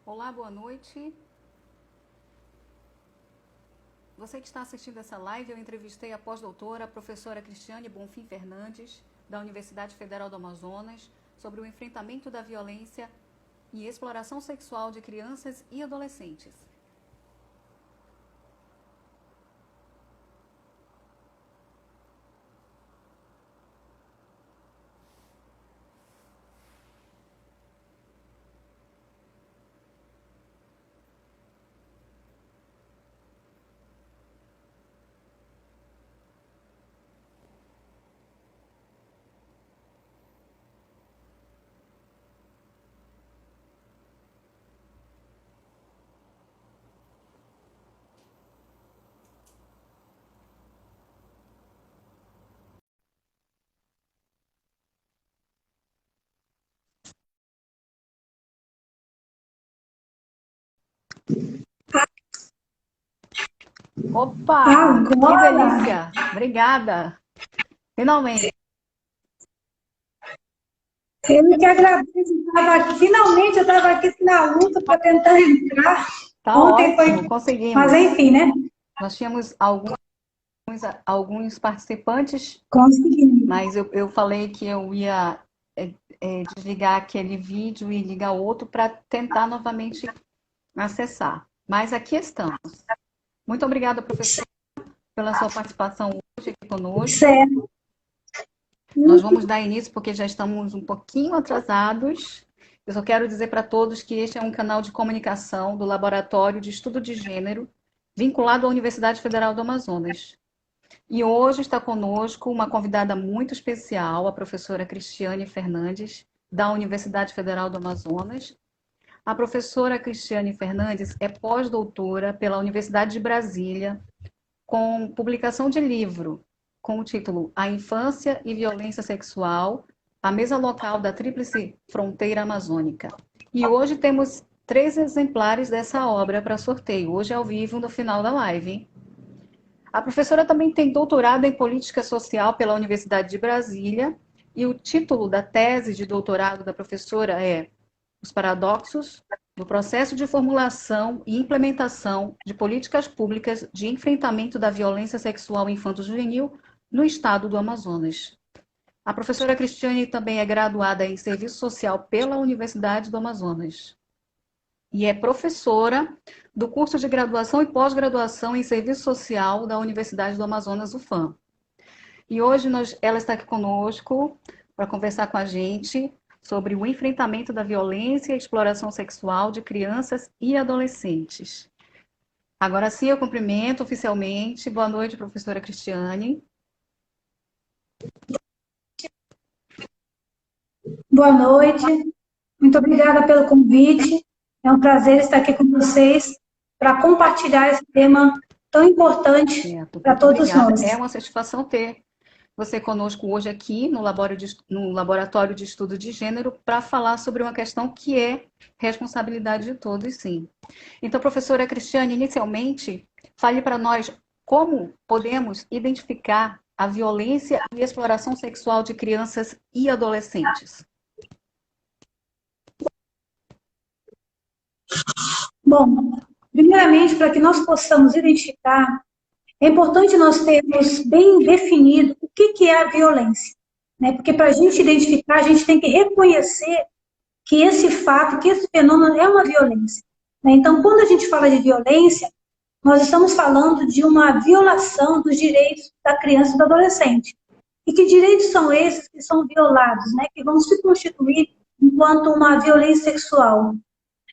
Olá, boa noite. Você que está assistindo essa live, eu entrevistei a pós-doutora, a professora Cristiane Bonfim Fernandes, da Universidade Federal do Amazonas, sobre o enfrentamento da violência e exploração sexual de crianças e adolescentes. Opa, que Agora, delícia! Obrigada! Finalmente! eu que agradeço. Finalmente eu estava aqui na luta para tentar entrar. Tá Ontem foi. ótimo, Mas conseguimos. enfim, né? Nós tínhamos alguns participantes, Consegui. mas eu falei que eu ia desligar aquele vídeo e ligar outro para tentar novamente acessar. Mas aqui estamos. Muito obrigada, professor, pela sua participação hoje aqui conosco. Certo. Nós vamos dar início porque já estamos um pouquinho atrasados. Eu só quero dizer para todos que este é um canal de comunicação do Laboratório de Estudo de Gênero, vinculado à Universidade Federal do Amazonas. E hoje está conosco uma convidada muito especial, a professora Cristiane Fernandes, da Universidade Federal do Amazonas. A professora Cristiane Fernandes é pós-doutora pela Universidade de Brasília, com publicação de livro com o título A Infância e Violência Sexual, a mesa local da Tríplice Fronteira Amazônica. E hoje temos 3 exemplares dessa obra para sorteio, hoje ao vivo, no final da live. Hein? A professora também tem doutorado em Política Social pela Universidade de Brasília, e o título da tese de doutorado da professora é Os Paradoxos do processo de formulação e implementação de políticas públicas de enfrentamento da violência sexual infanto-juvenil no estado do Amazonas. A professora Cristiane também é graduada em Serviço Social pela Universidade do Amazonas e é professora do curso de graduação e pós-graduação em Serviço Social da Universidade do Amazonas, UFAM. E hoje ela está aqui conosco para conversar com a gente sobre o enfrentamento da violência e exploração sexual de crianças e adolescentes. Agora sim, eu cumprimento oficialmente. Boa noite, professora Cristiane. Boa noite. Muito obrigada pelo convite. É um prazer estar aqui com vocês para compartilhar esse tema tão importante para Muito todos obrigada. nós. É uma satisfação ter você conosco hoje aqui no Laboratório de Estudo de Gênero para falar sobre uma questão que é responsabilidade de todos, sim. Então, professora Cristiane, inicialmente, fale para nós como podemos identificar a violência e exploração sexual de crianças e adolescentes. Bom, primeiramente, para que nós possamos identificar, é importante nós termos bem definido o que é a violência, né? Porque para a gente identificar, a gente tem que reconhecer que esse fato, que esse fenômeno é uma violência, né? Então, quando a gente fala de violência, nós estamos falando de uma violação dos direitos da criança e do adolescente. E que direitos são esses que são violados, né? Que vão se constituir enquanto uma violência sexual?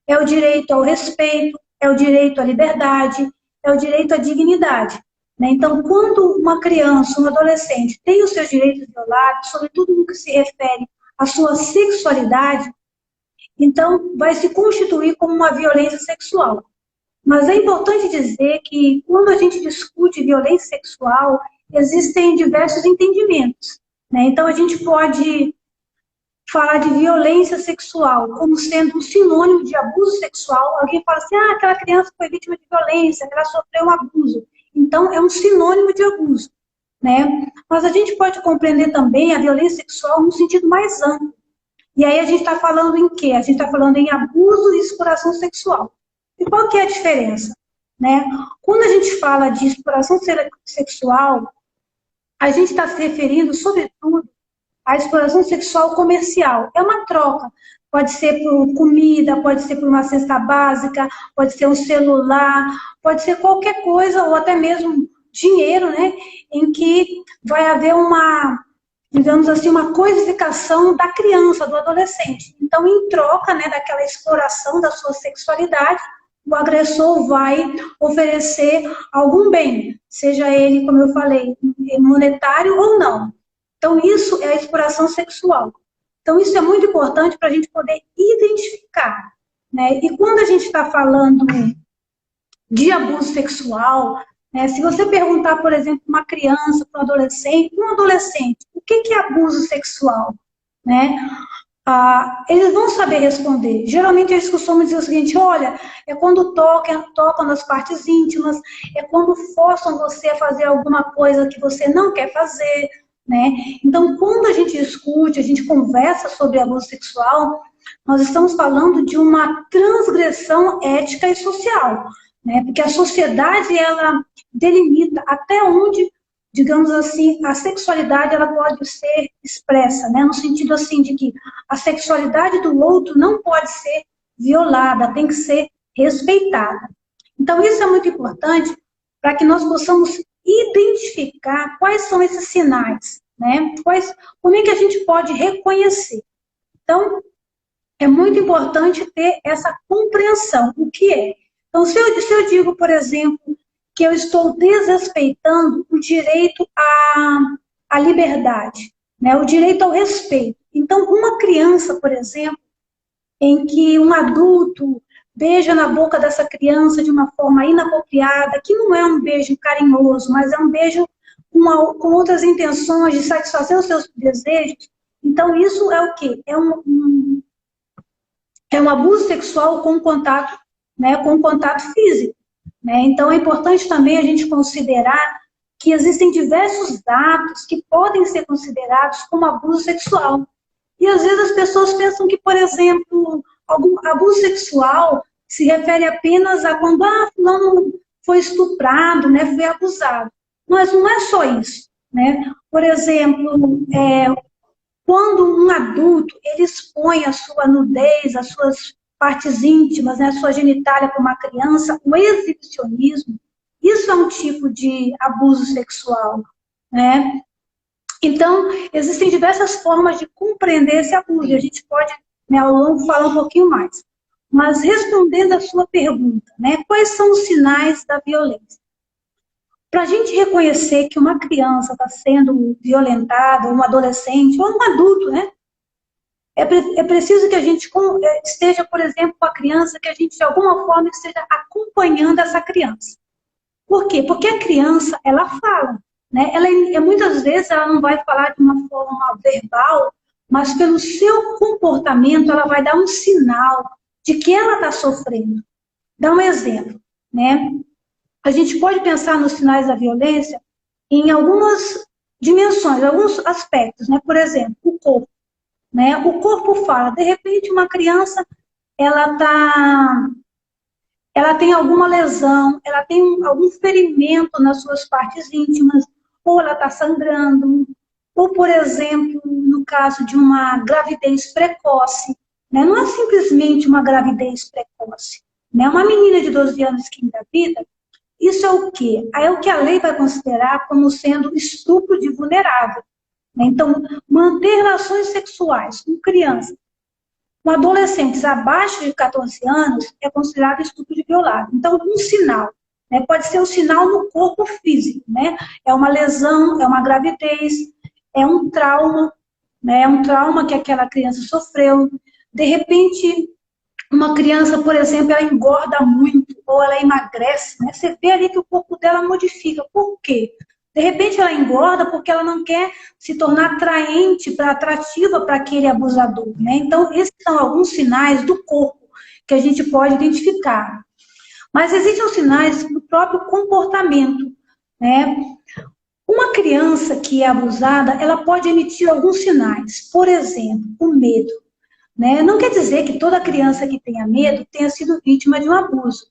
É o direito ao respeito, é o direito à liberdade, é o direito à dignidade. Né? Então, quando uma criança, um adolescente tem os seus direitos violados, sobretudo no que se refere à sua sexualidade, então vai se constituir como uma violência sexual. Mas é importante dizer que quando a gente discute violência sexual, existem diversos entendimentos. Né? Então, a gente pode falar de violência sexual como sendo um sinônimo de abuso sexual. Alguém fala assim, aquela criança foi vítima de violência, ela sofreu um abuso. Então, é um sinônimo de abuso. Né? Mas a gente pode compreender também a violência sexual no sentido mais amplo. E aí a gente está falando em quê? A gente está falando em abuso e exploração sexual. E qual que é a diferença? Né? Quando a gente fala de exploração sexual, a gente está se referindo, sobretudo, à exploração sexual comercial. É uma troca. Pode ser por comida, pode ser por uma cesta básica, pode ser um celular, pode ser qualquer coisa, ou até mesmo dinheiro, né? Em que vai haver uma, digamos assim, uma coisificação da criança, do adolescente. Então, em troca, né, daquela exploração da sua sexualidade, o agressor vai oferecer algum bem, seja ele, como eu falei, monetário ou não. Então, isso é a exploração sexual. Então, isso é muito importante para a gente poder identificar, né? E quando a gente está falando de abuso sexual, né, se você perguntar, por exemplo, uma criança, para um adolescente, o que é abuso sexual? Né? Eles vão saber responder. Geralmente eles costumam dizer o seguinte: olha, é quando tocam nas partes íntimas, é quando forçam você a fazer alguma coisa que você não quer fazer, né? Então, quando a gente discute, a gente conversa sobre abuso sexual, nós estamos falando de uma transgressão ética e social, né? Porque a sociedade, ela delimita até onde, digamos assim, a sexualidade ela pode ser expressa, né? No sentido assim de que a sexualidade do outro não pode ser violada, tem que ser respeitada. Então, isso é muito importante para que nós possamos identificar quais são esses sinais, né? Como é que a gente pode reconhecer? Então, é muito importante ter essa compreensão, o que é. Então, se eu digo, por exemplo, que eu estou desrespeitando o direito à liberdade, né? O direito ao respeito. Então, uma criança, por exemplo, em que um adulto beija na boca dessa criança de uma forma inapropriada, que não é um beijo carinhoso, mas é um beijo com outras intenções de satisfazer os seus desejos. Então, isso é o quê? É um abuso sexual com contato, né, com contato físico. Né? Então, é importante também a gente considerar que existem diversos atos que podem ser considerados como abuso sexual. E, às vezes, as pessoas pensam que, por exemplo, algum abuso sexual se refere apenas a quando fulano foi estuprado, né, foi abusado. Mas não é só isso. Né? Por exemplo, quando um adulto ele expõe a sua nudez, as suas partes íntimas, né, a sua genitália para uma criança, o exibicionismo, isso é um tipo de abuso sexual, né? Então, existem diversas formas de compreender esse abuso, e a gente pode, né, ao longo, falar um pouquinho mais. Mas, respondendo à sua pergunta, né, quais são os sinais da violência? Para a gente reconhecer que uma criança está sendo violentada, um adolescente, ou um adulto, né? É preciso que a gente esteja, por exemplo, com a criança, que a gente, de alguma forma, esteja acompanhando essa criança. Por quê? Porque a criança, ela fala, né? Muitas vezes ela não vai falar de uma forma verbal, mas pelo seu comportamento ela vai dar um sinal de que ela está sofrendo. Dá um exemplo, né? A gente pode pensar nos sinais da violência em algumas dimensões, alguns aspectos, né? Por exemplo, o corpo. Né? O corpo fala, de repente uma criança ela tem alguma lesão, ela tem algum ferimento nas suas partes íntimas, ou ela está sangrando, ou, por exemplo, no caso de uma gravidez precoce, né? Não é simplesmente uma gravidez precoce, né? Uma menina de 12 anos que engravida, isso é o quê? É o que a lei vai considerar como sendo estupro de vulnerável. Então, manter relações sexuais com crianças, com adolescentes abaixo de 14 anos, é considerado estupro de violado. Então, um sinal, né, pode ser um sinal no corpo físico, né? É uma lesão, é uma gravidez, é um trauma, né? É um trauma que aquela criança sofreu. De repente, uma criança, por exemplo, ela engorda muito, ou ela emagrece, né? Você vê ali que o corpo dela modifica. Por quê? De repente ela engorda porque ela não quer se tornar atrativa para aquele abusador, né? Então, esses são alguns sinais do corpo que a gente pode identificar. Mas existem os sinais do próprio comportamento, né? Uma criança que é abusada, ela pode emitir alguns sinais. Por exemplo, o medo. né? Não quer dizer que toda criança que tenha medo tenha sido vítima de um abuso,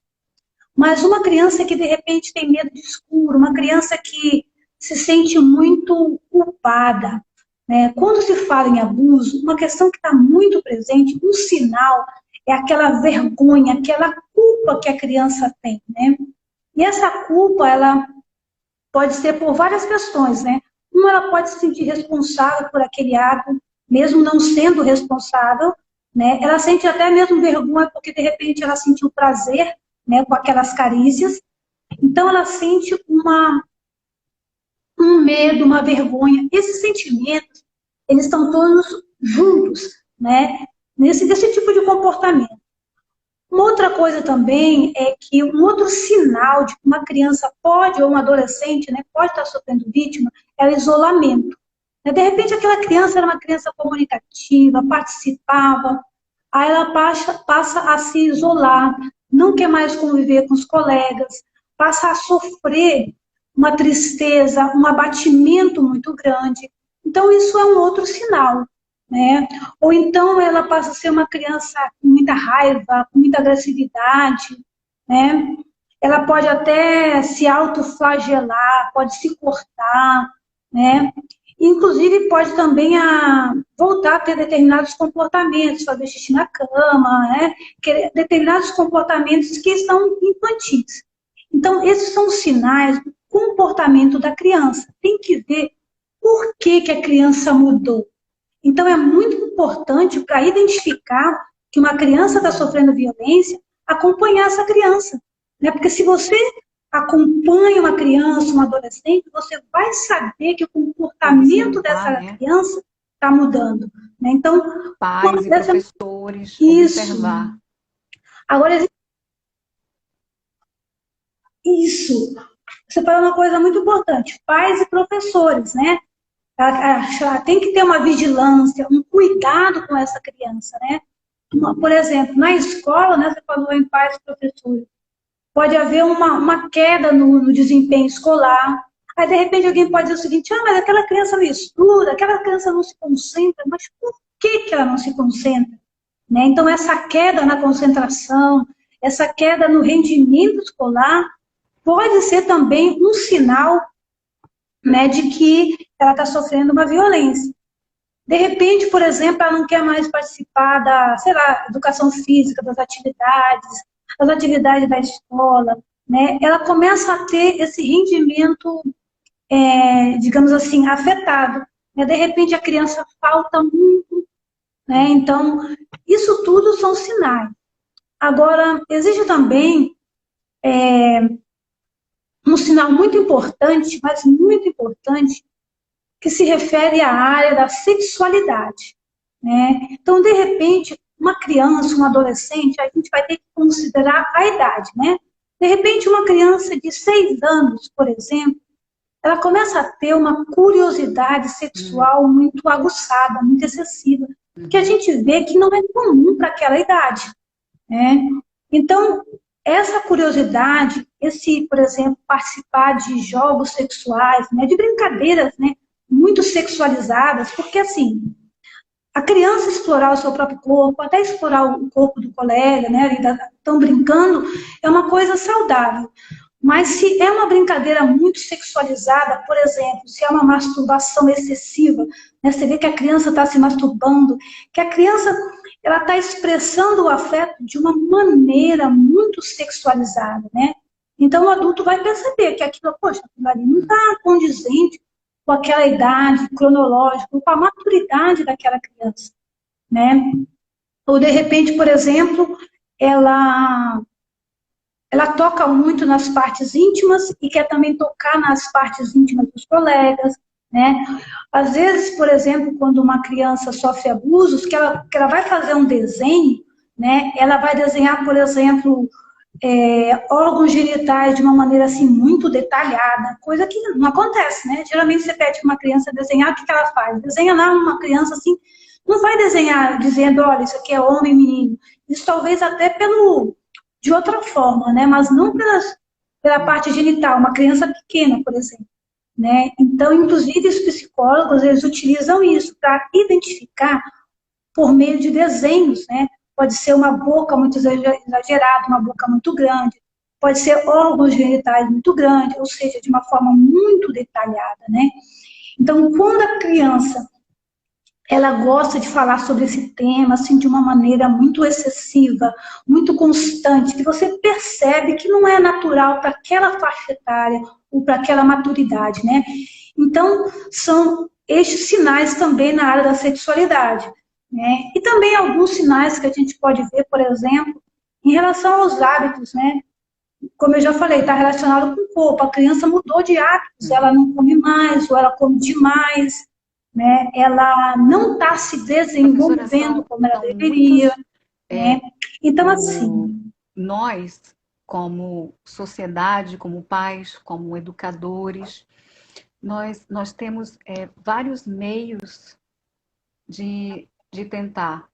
mas uma criança que de repente tem medo de escuro, uma criança que se sente muito culpada, né? Quando se fala em abuso, uma questão que está muito presente, um sinal, é aquela vergonha, aquela culpa que a criança tem, né? E essa culpa, ela pode ser por várias questões, né? Uma, ela pode se sentir responsável por aquele ato, mesmo não sendo responsável, né? Ela sente até mesmo vergonha porque, de repente, ela sentiu prazer, né, com aquelas carícias. Então, ela sente um medo, uma vergonha. Esses sentimentos, eles estão todos juntos, né? Desse tipo de comportamento. Uma outra coisa também é que um outro sinal de que uma criança pode, ou um adolescente, né, pode estar sofrendo vítima, é o isolamento. De repente, aquela criança era uma criança comunicativa, participava, aí ela passa a se isolar, não quer mais conviver com os colegas, passa a sofrer uma tristeza, um abatimento muito grande. Então, isso é um outro sinal, né? Ou então ela passa a ser uma criança com muita raiva, com muita agressividade, né? Ela pode até se autoflagelar, pode se cortar, né? Inclusive pode também voltar a ter determinados comportamentos, fazer xixi na cama, né? Determinados comportamentos que são infantis. Então, esses são sinais do comportamento da criança. Tem que ver por que a criança mudou. Então, é muito importante para identificar que uma criança está sofrendo violência, acompanhar essa criança, né? Porque se você acompanha uma criança, um adolescente, você vai saber que o comportamento dessa criança está mudando, né? Então, pais e professores, isso. Observar. Agora, isso. Você falou uma coisa muito importante, pais e professores, né? Tem que ter uma vigilância, um cuidado com essa criança, né? Por exemplo, na escola, né, você falou em pais e professores, pode haver uma queda no desempenho escolar, aí de repente alguém pode dizer o seguinte, mas aquela criança não estuda, aquela criança não se concentra, mas por que ela não se concentra? Né? Então essa queda na concentração, essa queda no rendimento escolar, pode ser também um sinal, né, de que ela está sofrendo uma violência. De repente, por exemplo, ela não quer mais participar da, sei lá, educação física, das atividades da escola, né? Ela começa a ter esse rendimento, digamos assim, afetado. Né? De repente, a criança falta muito, né? Então, isso tudo são sinais. Agora, existe também um sinal muito importante, mas muito importante, que se refere à área da sexualidade, né? Então, de repente, uma criança, um adolescente, a gente vai ter que considerar a idade, né? De repente, uma criança de 6 anos, por exemplo, ela começa a ter uma curiosidade sexual muito aguçada, muito excessiva, que a gente vê que não é comum para aquela idade, né? Então, essa curiosidade, por exemplo, participar de jogos sexuais, né, de brincadeiras, né, muito sexualizadas, porque assim, a criança explorar o seu próprio corpo, até explorar o corpo do colega, né, estão brincando, é uma coisa saudável. Mas se é uma brincadeira muito sexualizada, por exemplo, se é uma masturbação excessiva, né, você vê que a criança está se masturbando, que a criança ela está expressando o afeto de uma maneira muito sexualizada, né? Então o adulto vai perceber que aquilo, poxa, aquilo ali não está condizente com aquela idade cronológica, com a maturidade daquela criança, né? Ou de repente, por exemplo, ela toca muito nas partes íntimas e quer também tocar nas partes íntimas dos colegas, né? Às vezes, por exemplo, quando uma criança sofre abusos, que ela vai fazer um desenho, né? Ela vai desenhar, por exemplo, órgãos genitais de uma maneira assim muito detalhada, coisa que não acontece, né? Geralmente você pede para uma criança desenhar, o que ela faz? Desenha lá uma criança assim, não vai desenhar dizendo, olha, isso aqui é homem e menino. Isso talvez até de outra forma, né? Mas não pela parte genital, uma criança pequena, por exemplo. Né? Então, inclusive, os psicólogos, eles utilizam isso para identificar por meio de desenhos, né? Pode ser uma boca muito exagerada, uma boca muito grande, pode ser órgãos genitais muito grandes, ou seja, de uma forma muito detalhada, né? Então, quando a criança ela gosta de falar sobre esse tema, assim, de uma maneira muito excessiva, muito constante, que você percebe que não é natural para aquela faixa etária ou para aquela maturidade, né? Então, são estes sinais também na área da sexualidade, né? E também alguns sinais que a gente pode ver, por exemplo, em relação aos hábitos, né? Como eu já falei, está relacionado com o corpo. A criança mudou de hábitos, ela não come mais, ou ela come demais, né? Ela não está se Professora, desenvolvendo como ela são deveria, muitos. né? Então, assim, Nós, como sociedade, como pais, como educadores, nós temos vários meios de tentar,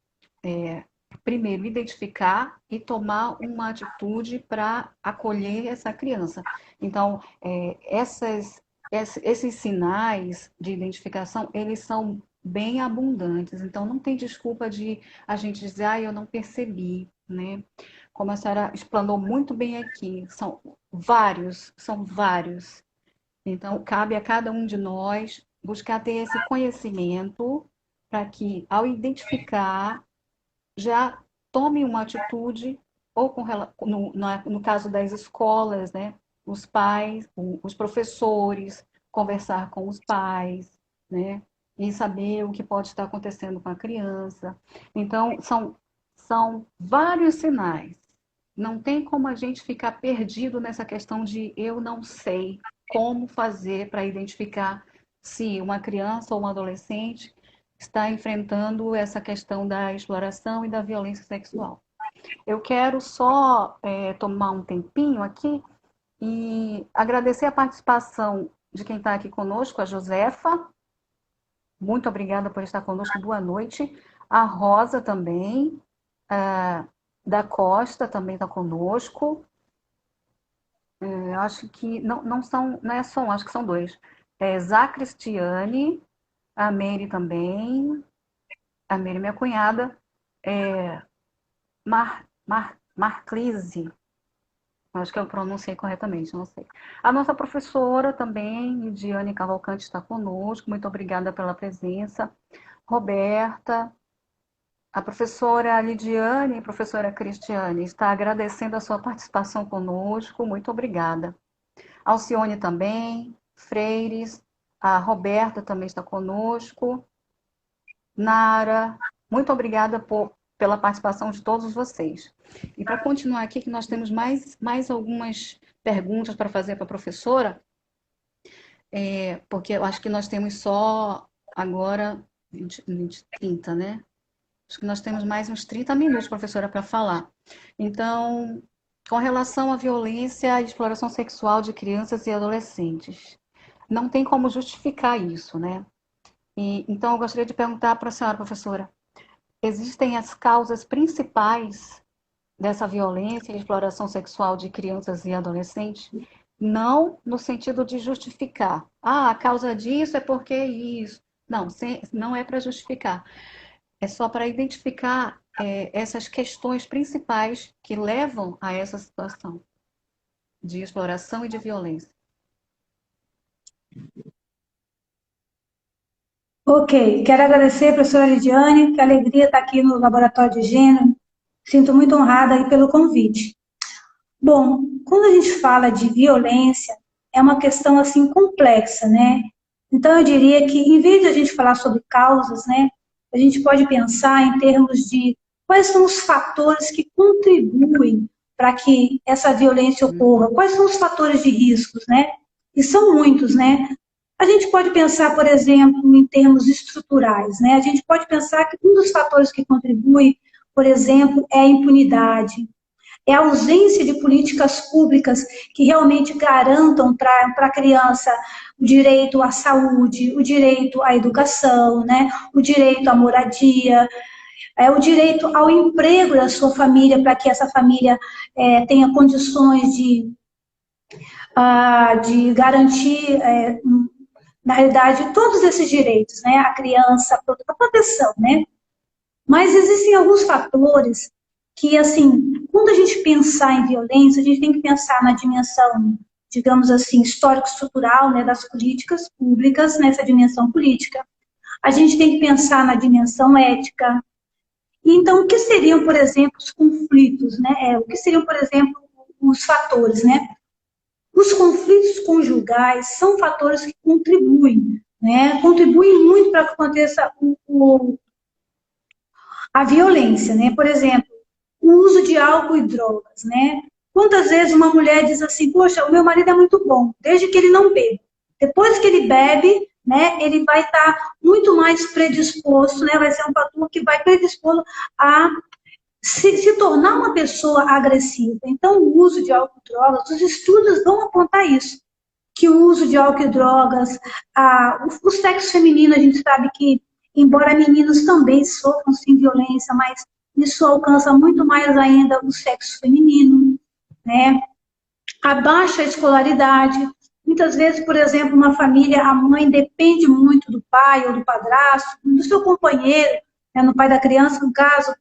primeiro, identificar e tomar uma atitude para acolher essa criança. Então, esses sinais de identificação, eles são bem abundantes. Então, não tem desculpa de a gente dizer, eu não percebi, né? Como a senhora explanou muito bem aqui, são vários, são vários. Então, cabe a cada um de nós buscar ter esse conhecimento para que, ao identificar, já tome uma atitude, ou no caso das escolas, né? Os pais, os professores, conversar com os pais, né? E saber o que pode estar acontecendo com a criança. Então, são vários sinais. Não tem como a gente ficar perdido nessa questão de eu não sei como fazer para identificar se uma criança ou um adolescente está enfrentando essa questão da exploração e da violência sexual. Eu quero só tomar um tempinho aqui e agradecer a participação de quem está aqui conosco, a Josefa. Muito obrigada por estar conosco. Boa noite. A Rosa também. Da Costa também está conosco. Acho que não é só um, acho que são dois. Zá Cristiane, a Mary também. A Mary, minha cunhada. Marclise, acho que eu pronunciei corretamente, não sei. A nossa professora também, Lidiane Cavalcante, está conosco, muito obrigada pela presença. Roberta, a professora Lidiane e a professora Cristiane está agradecendo a sua participação conosco, muito obrigada. Alcione também, Freires, a Roberta também está conosco. Nara, muito obrigada pela participação de todos vocês. E para continuar aqui, que nós temos mais algumas perguntas para fazer para a professora, porque eu acho que nós temos só agora 30, né? Acho que nós temos mais uns 30 minutos, professora, para falar. Então, com relação à violência e exploração sexual de crianças e adolescentes, não tem como justificar isso, né? Então, eu gostaria de perguntar para a senhora, professora, existem as causas principais dessa violência e exploração sexual de crianças e adolescentes? Não no sentido de justificar. A causa disso é porque isso. Não, não é para justificar. É só para identificar essas questões principais que levam a essa situação de exploração e de violência. ok. Quero agradecer, professora Lidiane, que alegria estar aqui no Laboratório de Gênero. Sinto muito honrada aí pelo convite. Bom, quando a gente fala de violência, é uma questão assim complexa, né? Então eu diria que em vez de a gente falar sobre causas, né, a gente pode pensar em termos de quais são os fatores que contribuem para que essa violência ocorra, quais são os fatores de riscos, né? E são muitos, né? A gente pode pensar, por exemplo, em termos estruturais, né? A gente pode pensar que um dos fatores que contribui, por exemplo, é a impunidade, é a ausência de políticas públicas que realmente garantam para a criança o direito à saúde, o direito à educação, né? O direito à moradia, o direito ao emprego da sua família, para que essa família tenha condições de garantir, na realidade, todos esses direitos, né? A criança, a proteção, né? Mas existem alguns fatores que, assim, quando a gente pensar em violência, a gente tem que pensar na dimensão, digamos assim, histórico-estrutural, né, das políticas públicas, nessa dimensão política. A gente tem que pensar na dimensão ética. Então, o que seriam, por exemplo, os conflitos, né? O que seriam, por exemplo, os fatores, né? Os conflitos conjugais são fatores que contribuem, né? Contribuem muito para que aconteça a violência, né? Por exemplo, o uso de álcool e drogas, né? Quantas vezes uma mulher diz assim, poxa, o meu marido é muito bom, desde que ele não bebe. Depois que ele bebe, né, ele vai estar muito mais predisposto, né, vai ser um fator que vai predispô-lo a se tornar uma pessoa agressiva. Então, o uso de álcool e drogas, os estudos vão apontar isso, que o uso de álcool e drogas, o sexo feminino, a gente sabe que, embora meninos também sofram sim violência, mas isso alcança muito mais ainda o sexo feminino, né? A baixa escolaridade. Muitas vezes, por exemplo, uma família, a mãe depende muito do pai ou do padrasto, do seu companheiro, né, no pai da criança, no caso.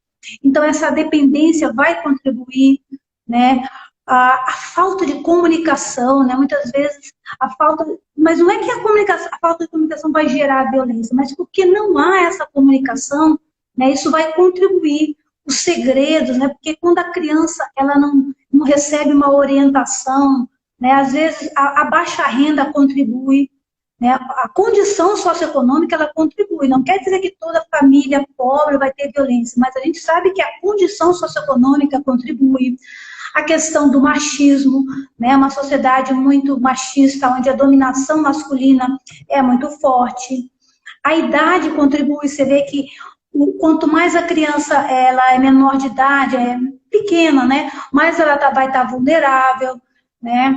Então, essa dependência vai contribuir, né? A falta de comunicação, né? Muitas vezes a falta, mas não é que a falta de comunicação vai gerar violência, mas porque não há essa comunicação, né? Isso vai contribuir os segredos, né? Porque quando a criança ela não recebe uma orientação, né? Às vezes a baixa renda contribui, né? A condição socioeconômica ela contribui. Não quer dizer que toda família pobre vai ter violência, mas a gente sabe que a condição socioeconômica contribui. A questão do machismo, né? Uma sociedade muito machista, onde a dominação masculina é muito forte. A idade contribui, você vê que quanto mais a criança ela é menor de idade, é pequena, né? Mais ela vai estar vulnerável, né?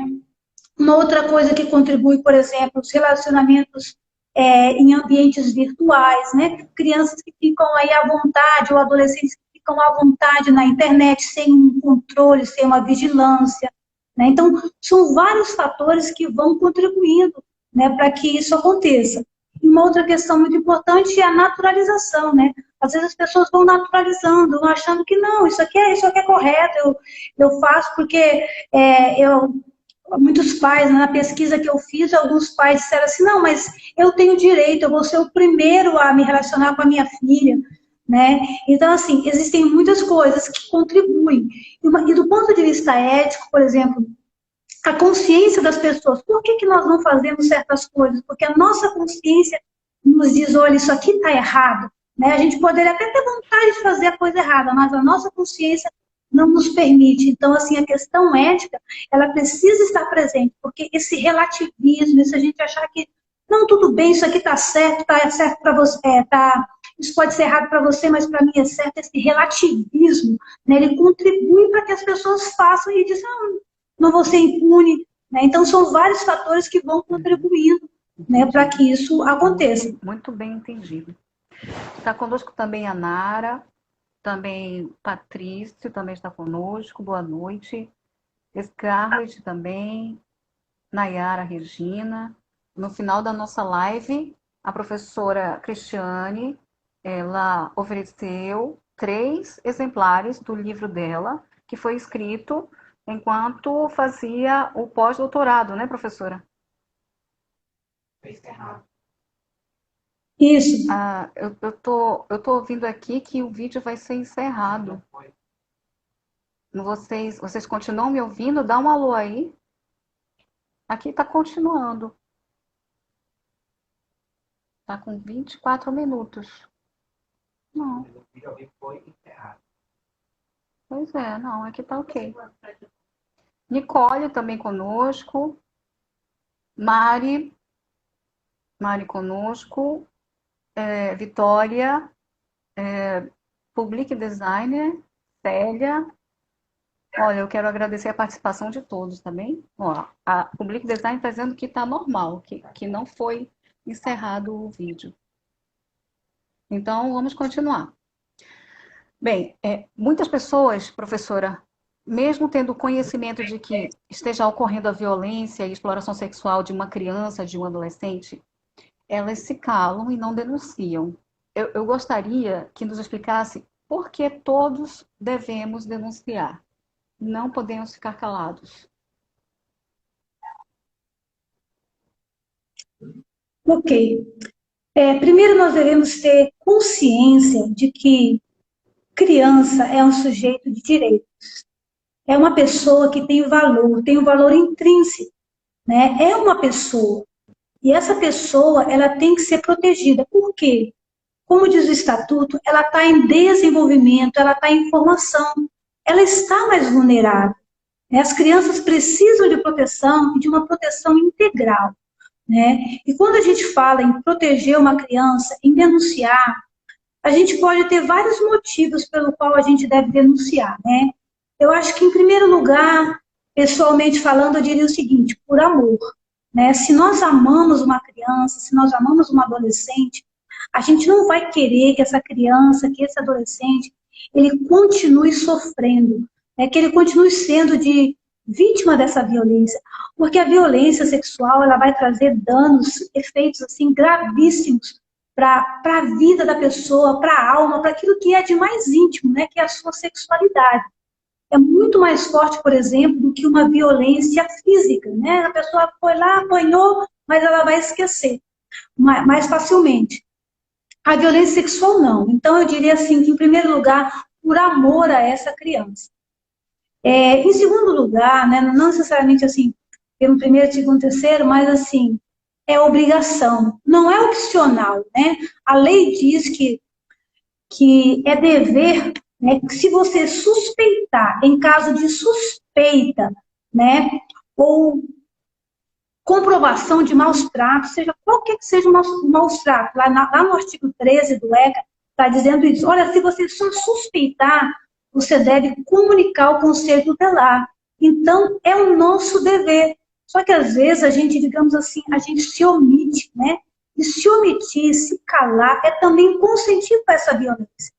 Uma outra coisa que contribui, por exemplo, os relacionamentos em ambientes virtuais, né? Crianças que ficam aí à vontade, ou adolescentes que ficam à vontade na internet, sem um controle, sem uma vigilância, né? Então, são vários fatores que vão contribuindo, né, para que isso aconteça. E uma outra questão muito importante é a naturalização, né? Às vezes as pessoas vão naturalizando, vão achando que não, isso aqui é correto, eu faço porque muitos pais, na pesquisa que eu fiz, alguns pais disseram assim, não, mas eu tenho direito, eu vou ser o primeiro a me relacionar com a minha filha, né? Então, assim, existem muitas coisas que contribuem. E do ponto de vista ético, por exemplo, a consciência das pessoas, por que nós não fazemos certas coisas? Porque a nossa consciência nos diz, olha, isso aqui está errado, né? A gente poderia até ter vontade de fazer a coisa errada, mas a nossa consciência não nos permite. Então, assim, a questão ética, ela precisa estar presente, porque esse relativismo, se a gente achar que, não, tudo bem, isso aqui está certo para você, isso pode ser errado para você, mas para mim é certo, esse relativismo, né, ele contribui para que as pessoas façam e dizem, não vou ser impune, né? Então, são vários fatores que vão contribuindo, né, para que isso aconteça. Muito bem entendido. Está conosco também a Nara, também Patrício também está conosco, boa noite. Scarlett também, Nayara Regina. No final da nossa live, a professora Cristiane, ela ofereceu 3 exemplares do livro dela, que foi escrito enquanto fazia o pós-doutorado, né, professora? Isso. Eu tô ouvindo aqui que o vídeo vai ser encerrado. Vocês continuam me ouvindo? Dá um alô aí. Aqui está continuando. Está com 24 minutos. Não. Pois é, não, aqui tá ok. Nicole também conosco. Mari conosco. Vitória. Public Designer. Célia. Olha, eu quero agradecer a participação de todos, tá bem? Ó, a Public Design está dizendo que está normal, que não foi encerrado o vídeo. Então, vamos continuar. Bem, muitas pessoas, professora, mesmo tendo conhecimento de que esteja ocorrendo a violência e exploração sexual de uma criança, de um adolescente, elas se calam e não denunciam. eu gostaria que nos explicasse por que todos devemos denunciar. Não podemos ficar calados. Ok. Primeiro nós devemos ter consciência de que criança é um sujeito de direitos. É uma pessoa que tem um valor intrínseco, né? É uma pessoa. E essa pessoa, ela tem que ser protegida. Por quê? Como diz o estatuto, ela está em desenvolvimento, ela está em formação, ela está mais vulnerável. Né? As crianças precisam de proteção e de uma proteção integral. Né? E quando a gente fala em proteger uma criança, em denunciar, a gente pode ter vários motivos pelo qual a gente deve denunciar. Né? Eu acho que, em primeiro lugar, pessoalmente falando, eu diria o seguinte, por amor. Né? Se nós amamos uma criança, se nós amamos uma adolescente, a gente não vai querer que essa criança, que esse adolescente, ele continue sofrendo, né? Que ele continue sendo vítima dessa violência, porque a violência sexual ela vai trazer danos, efeitos assim gravíssimos para a vida da pessoa, para a alma, para aquilo que é de mais íntimo, né? Que é a sua sexualidade. É muito mais forte, por exemplo, do que uma violência física, né? A pessoa foi lá, apanhou, mas ela vai esquecer mais facilmente. A violência sexual não. Então eu diria assim que, em primeiro lugar, por amor a essa criança. Em segundo lugar, né, não necessariamente assim, pelo primeiro, segundo, terceiro, mas assim, é obrigação, não é opcional, né? A lei diz que é dever, né, que se você suspeitar, em caso de suspeita, né, ou comprovação de maus tratos, seja qualquer que seja o maus trato, lá no artigo 13 do ECA, está dizendo isso. Olha, se você só suspeitar, você deve comunicar ao conselho tutelar. Então, é o nosso dever. Só que, às vezes, a gente, digamos assim, a gente se omite, né? E se omitir, se calar, é também consentir para essa violência.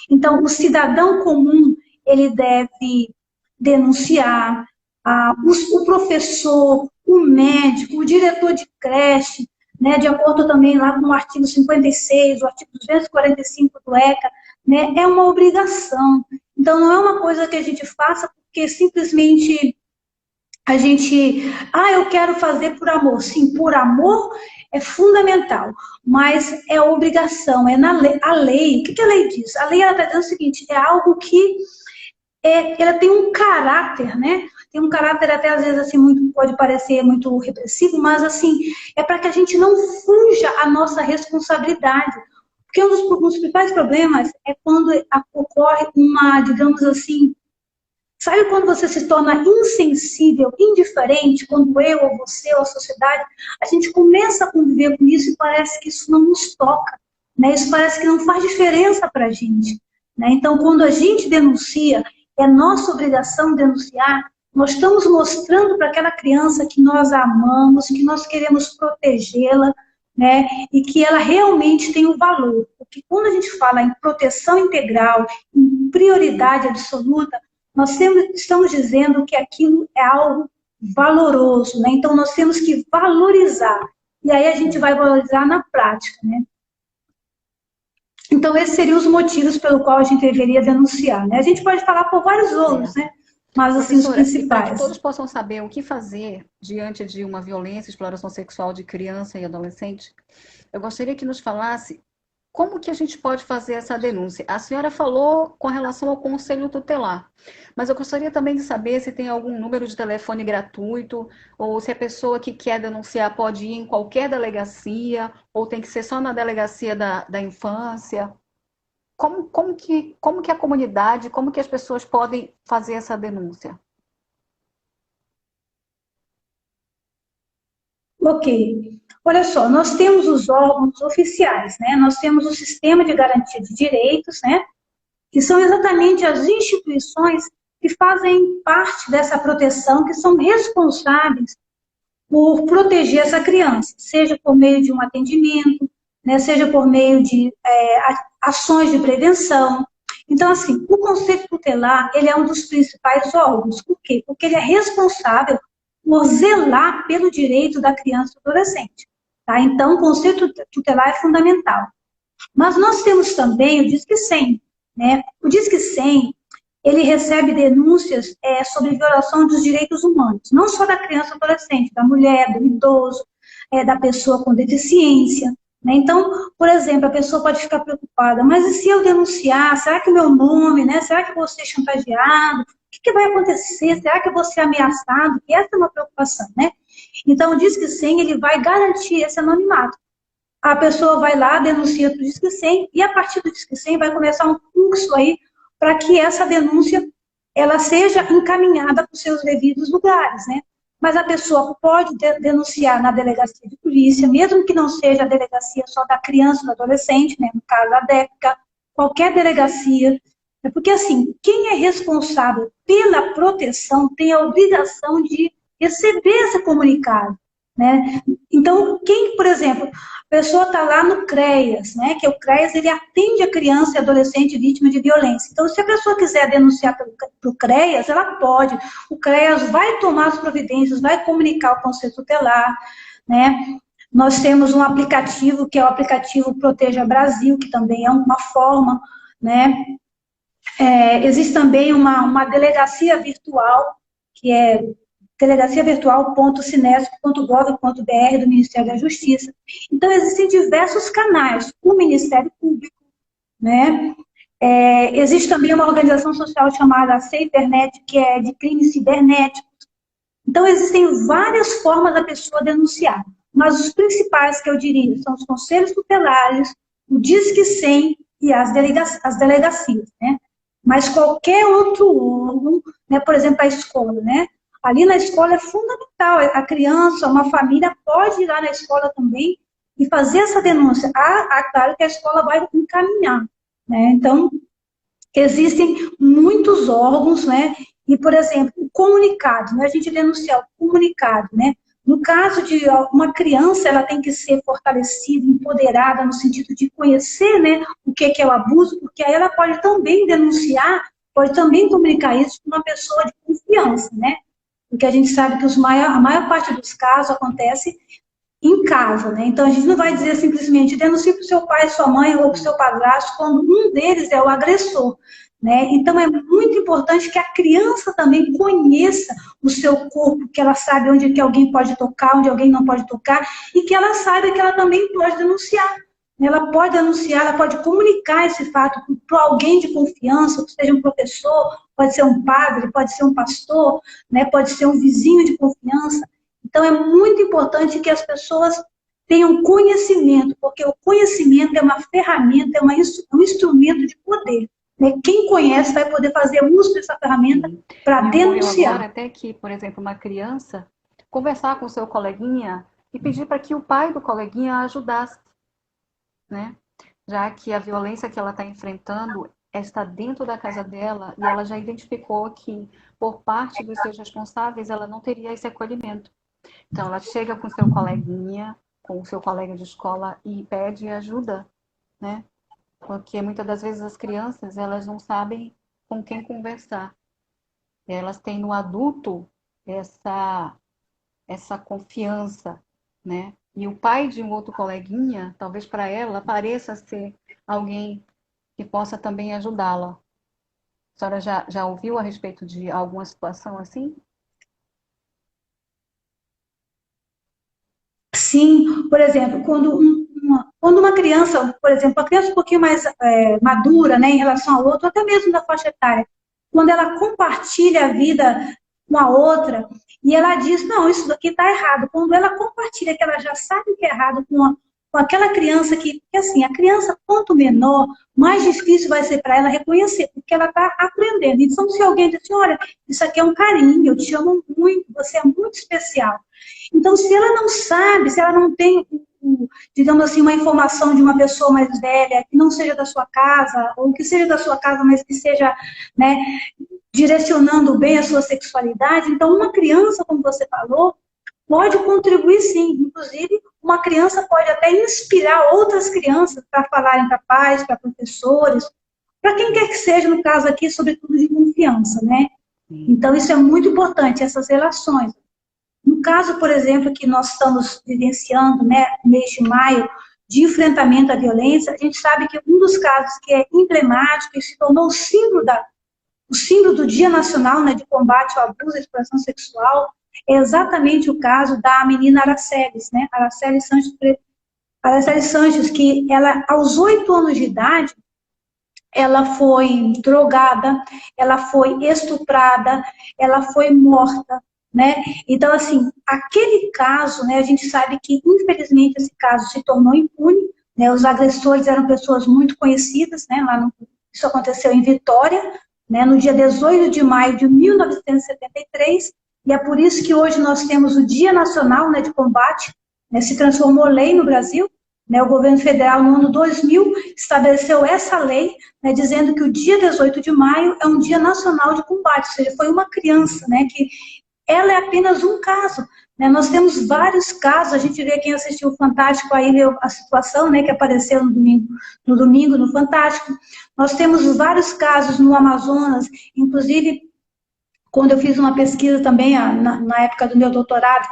Então, o cidadão comum, ele deve denunciar, o professor, o médico, o diretor de creche, né, de acordo também lá com o artigo 56, o artigo 245 do ECA, né, é uma obrigação. Então, não é uma coisa que a gente faça porque simplesmente a gente, eu quero fazer por amor. Sim, por amor é fundamental, mas é obrigação, é na lei. A lei, o que a lei diz? A lei, ela está dizendo o seguinte, é algo que ela tem um caráter, né? Tem um caráter até às vezes assim pode parecer muito repressivo, mas assim é para que a gente não fuja a nossa responsabilidade, porque um dos principais problemas é quando ocorre uma, digamos assim, sabe quando você se torna insensível, indiferente, quando eu ou você ou a sociedade, a gente começa a conviver com isso e parece que isso não nos toca, né? Isso parece que não faz diferença para a gente, né? Então, quando a gente denuncia, é nossa obrigação denunciar, nós estamos mostrando para aquela criança que nós amamos, que nós queremos protegê-la, né? E que ela realmente tem um valor. Porque quando a gente fala em proteção integral, em prioridade absoluta, nós sempre estamos dizendo que aquilo é algo valoroso, né? Então nós temos que valorizar. E aí a gente vai valorizar na prática, né? Então, esses seriam os motivos pelo qual a gente deveria denunciar, né? A gente pode falar por vários outros, né? Mas, assim, os principais. Para que todos possam saber o que fazer diante de uma violência, exploração sexual de criança e adolescente, eu gostaria que nos falasse como que a gente pode fazer essa denúncia. A senhora falou com relação ao conselho tutelar, mas eu gostaria também de saber se tem algum número de telefone gratuito, ou se a pessoa que quer denunciar pode ir em qualquer delegacia, ou tem que ser só na delegacia da infância. Como que a comunidade, como que as pessoas podem fazer essa denúncia? Ok. Olha só, nós temos os órgãos oficiais, né? Nós temos o Sistema de Garantia de Direitos, né? Que são exatamente as instituições que fazem parte dessa proteção, que são responsáveis por proteger essa criança, seja por meio de um atendimento, né? Seja por meio de ações de prevenção. Então, assim, o Conselho Tutelar, ele é um dos principais órgãos. Por quê? Porque ele é responsável por zelar pelo direito da criança e do adolescente. Tá? Então, o Conselho Tutelar é fundamental. Mas nós temos também o Disque 100, né? O Disque 100, ele recebe denúncias sobre violação dos direitos humanos, não só da criança e adolescente, da mulher, do idoso, da pessoa com deficiência, né? Então, por exemplo, a pessoa pode ficar preocupada, mas e se eu denunciar, será que o meu nome, né? Será que eu vou ser chantageado? O que vai acontecer? Será que eu vou ser ameaçado? E essa é uma preocupação, né? Então, o Disque 100, ele vai garantir esse anonimato. A pessoa vai lá, denuncia para o Disque 100, e a partir do Disque 100 vai começar um fluxo aí para que essa denúncia ela seja encaminhada para os seus devidos lugares, né? Mas a pessoa pode denunciar na delegacia de polícia, mesmo que não seja a delegacia só da criança ou do adolescente, né? No caso, a DECA, qualquer delegacia. Porque, assim, quem é responsável pela proteção tem a obrigação de receber esse comunicado, né? Então, quem, por exemplo, a pessoa está lá no CREAS, né? Que o CREAS, ele atende a criança e adolescente vítima de violência. Então, se a pessoa quiser denunciar para o CREAS, ela pode. O CREAS vai tomar as providências, vai comunicar o Conselho Tutelar, né? Nós temos um aplicativo, que é o aplicativo Proteja Brasil, que também é uma forma, né? Existe também uma delegacia virtual, que é delegaciavirtual.sinesp.gov.br do Ministério da Justiça. Então, existem diversos canais, o Ministério Público, né? Existe também uma organização social chamada SaferNet, que é de crimes cibernéticos. Então, existem várias formas da pessoa denunciar, mas os principais que eu diria são os conselhos tutelares, o Disque 100 e as delegacias, né? Mas qualquer outro órgão, né? Por exemplo, a escola, né? Ali na escola é fundamental, a criança, uma família pode ir lá na escola também e fazer essa denúncia. Claro que a escola vai encaminhar, né? Então, existem muitos órgãos, né? E, por exemplo, o comunicado, né? A gente denunciar o comunicado, né? No caso de uma criança, ela tem que ser fortalecida, empoderada, no sentido de conhecer, né, o que é o abuso, porque aí ela pode também denunciar, pode também comunicar isso com uma pessoa de confiança, né? Porque a gente sabe que a maior parte dos casos acontece em casa, né? Então, a gente não vai dizer simplesmente denuncie para o seu pai, sua mãe ou para o seu padrasto, quando um deles é o agressor, né? Então, é muito importante que a criança também conheça o seu corpo, que ela sabe onde que alguém pode tocar, onde alguém não pode tocar, e que ela saiba que ela também pode denunciar. Ela pode denunciar, ela pode comunicar esse fato para alguém de confiança, que seja um professor, pode ser um padre, pode ser um pastor, né? Pode ser um vizinho de confiança. Então, é muito importante que as pessoas tenham conhecimento, porque o conhecimento é uma ferramenta, é um instrumento de poder. Né? Quem conhece vai poder fazer uso dessa ferramenta para denunciar. Agora, até que, por exemplo, uma criança conversar com o seu coleguinha e pedir para que o pai do coleguinha a ajudasse, né? Já que a violência que ela está enfrentando está dentro da casa dela e ela já identificou que, por parte dos seus responsáveis, ela não teria esse acolhimento. Então, ela chega com o seu coleguinha, com o seu colega de escola e pede ajuda, né? Porque muitas das vezes as crianças, elas não sabem com quem conversar. Elas têm no adulto essa confiança, né? E o pai de um outro coleguinha, talvez para ela, pareça ser alguém que possa também ajudá-la. A senhora já ouviu a respeito de alguma situação assim? Sim, por exemplo, quando uma criança, por exemplo, uma criança um pouquinho mais madura, né, em relação ao outro, até mesmo da faixa etária, quando ela compartilha a vida com a outra, e ela diz, não, isso daqui está errado. Quando ela compartilha que ela já sabe que é errado com aquela criança que, assim, a criança, quanto menor, mais difícil vai ser para ela reconhecer, porque ela está aprendendo. Então, se alguém diz assim, olha, isso aqui é um carinho, eu te amo muito, você é muito especial. Então, se ela não sabe, se ela não tem, digamos assim, uma informação de uma pessoa mais velha, que não seja da sua casa, ou que seja da sua casa, mas que seja, né, direcionando bem a sua sexualidade, então uma criança, como você falou, pode contribuir sim. Inclusive, uma criança pode até inspirar outras crianças para falarem para pais, para professores, para quem quer que seja, no caso aqui, sobretudo de confiança, né? Então, isso é muito importante, essas relações. No caso, por exemplo, que nós estamos vivenciando, né, mês de maio, de enfrentamento à violência, a gente sabe que um dos casos que é emblemático e se tornou o símbolo do Dia Nacional, né, de combate ao abuso e exploração sexual, é exatamente o caso da menina Aracelis, né, Aracelis Sanches, que ela, aos 8 anos de idade, ela foi drogada, ela foi estuprada, ela foi morta, né? Então, assim, aquele caso, né, a gente sabe que, infelizmente, esse caso se tornou impune, né? Os agressores eram pessoas muito conhecidas, né? Isso aconteceu em Vitória, né, no dia 18 de maio de 1973, e é por isso que hoje nós temos o Dia Nacional, né, de Combate, né, se transformou lei no Brasil, né, o governo federal, no ano 2000, estabeleceu essa lei, né, dizendo que o dia 18 de maio é um dia nacional de combate, ou seja, foi uma criança, né, que ela é apenas um caso, né, nós temos vários casos, a gente vê quem assistiu o Fantástico, aí viu a situação, né, que apareceu no domingo no Fantástico, nós temos vários casos no Amazonas, inclusive, quando eu fiz uma pesquisa também, na época do meu doutorado,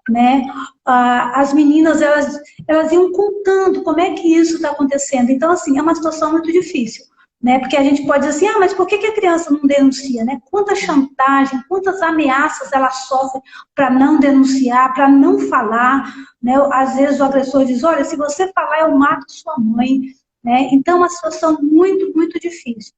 né, as meninas, elas iam contando como é que isso está acontecendo. Então, assim, é uma situação muito difícil, né, porque a gente pode dizer assim, mas por que a criança não denuncia, né? Quanta chantagem, quantas ameaças ela sofre para não denunciar, para não falar, né? Às vezes o agressor diz, olha, se você falar, eu mato sua mãe, né? Então, é uma situação muito, muito difícil.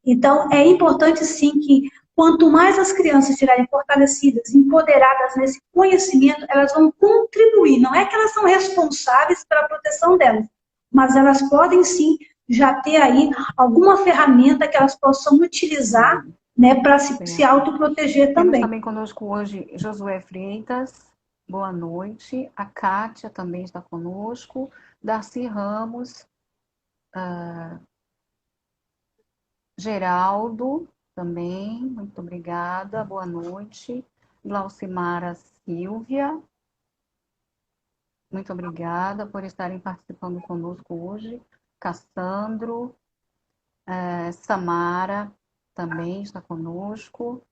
Então, é importante, sim, que quanto mais as crianças estiverem fortalecidas, empoderadas nesse conhecimento, elas vão contribuir. Não é que elas são responsáveis pela proteção delas, mas elas podem, sim, já ter aí alguma ferramenta que elas possam utilizar, né, para se autoproteger também. Temos também conosco hoje Josué Freitas, boa noite. A Kátia também está conosco. Darcy Ramos, Geraldo também, muito obrigada, boa noite. Glaucimara Silvia, muito obrigada por estarem participando conosco hoje. Cassandro, Samara também está conosco.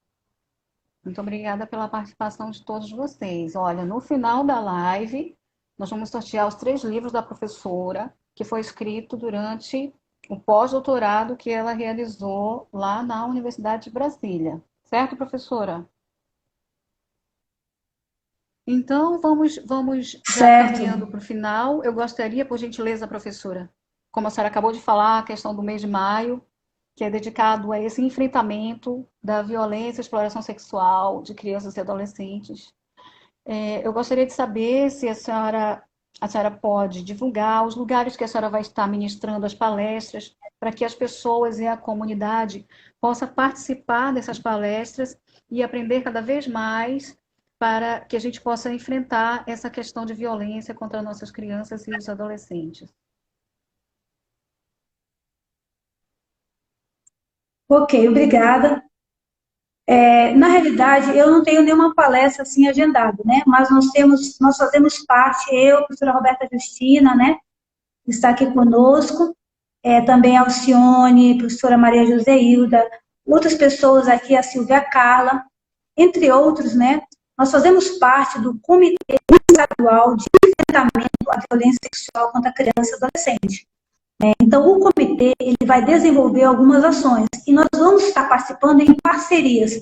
Muito obrigada pela participação de todos vocês. Olha, no final da live, nós vamos sortear os 3 livros da professora, que foi escrito durante o pós-doutorado que ela realizou lá na Universidade de Brasília. Certo, professora? Então, vamos já caminhando para o final. Eu gostaria, por gentileza, professora, como a senhora acabou de falar, a questão do mês de maio, que é dedicado a esse enfrentamento da violência e exploração sexual de crianças e adolescentes. Eu gostaria de saber se a senhora pode divulgar os lugares que a senhora vai estar ministrando as palestras, para que as pessoas e a comunidade possam participar dessas palestras e aprender cada vez mais para que a gente possa enfrentar essa questão de violência contra nossas crianças e os adolescentes. Ok, obrigada. Na realidade, eu não tenho nenhuma palestra assim agendada, né? Mas nós fazemos parte, eu, a professora Roberta Justina, né? Está aqui conosco, também a Alcione, a professora Maria Joseilda, outras pessoas aqui, a Silvia Carla, entre outros, né? Nós fazemos parte do Comitê Estadual de Enfrentamento à Violência Sexual contra Criança e Adolescente. Então, o comitê ele vai desenvolver algumas ações e nós vamos estar participando em parcerias,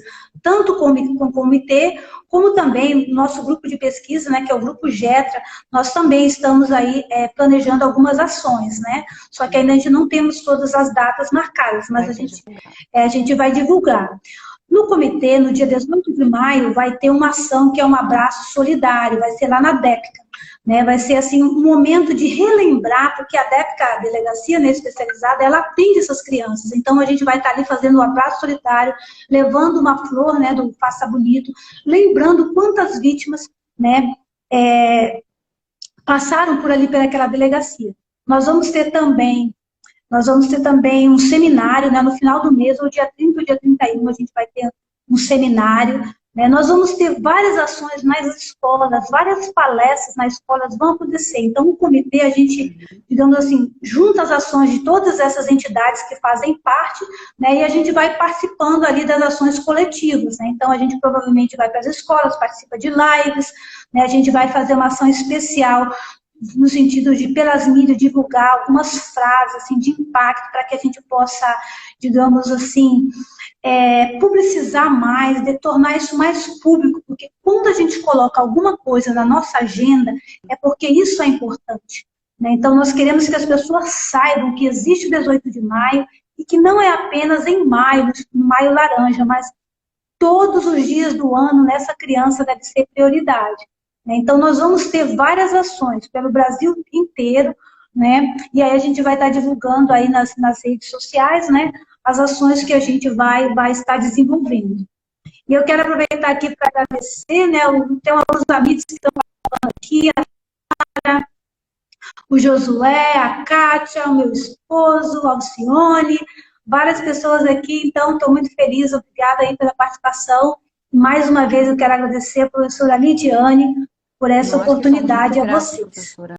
tanto com o comitê, como também nosso grupo de pesquisa, né, que é o grupo GETRA, nós também estamos aí planejando algumas ações, né? Só que ainda a gente não temos todas as datas marcadas, mas a gente vai divulgar. No comitê, no dia 18 de maio, vai ter uma ação que é um abraço solidário, vai ser lá na DEPCA. Né, vai ser assim um momento de relembrar, porque a DEPCA, a Delegacia, né, Especializada, ela atende essas crianças, então a gente vai estar ali fazendo um abraço solitário, levando uma flor, né, do Faça Bonito, lembrando quantas vítimas, né, passaram por ali pelaquela delegacia. Nós vamos ter também um seminário, né, no final do mês, ou dia 30 ou dia 31, a gente vai ter um seminário. Nós vamos ter várias ações nas escolas, várias palestras nas escolas vão acontecer. Então, o comitê, a gente, digamos assim, junta as ações de todas essas entidades que fazem parte, né, e a gente vai participando ali das ações coletivas. Né? Então, a gente provavelmente vai para as escolas, participa de lives, né, a gente vai fazer uma ação especial no sentido de, pelas mídias, divulgar algumas frases assim, de impacto para que a gente possa, digamos assim, publicizar mais, de tornar isso mais público, porque quando a gente coloca alguma coisa na nossa agenda, é porque isso é importante. Né? Então, nós queremos que as pessoas saibam que existe o 18 de maio e que não é apenas em maio, no maio laranja, mas todos os dias do ano nessa criança deve ser prioridade. Né? Então, nós vamos ter várias ações pelo Brasil inteiro, né? E aí a gente vai estar divulgando aí nas redes sociais, né? As ações que a gente vai estar desenvolvendo. E eu quero aproveitar aqui para agradecer, né? Tem alguns amigos que estão falando aqui, o Josué, a Kátia, o meu esposo, a Alcione, várias pessoas aqui, então estou muito feliz, obrigada aí pela participação. Mais uma vez eu quero agradecer a professora Lidiane por essa oportunidade a vocês. Professora.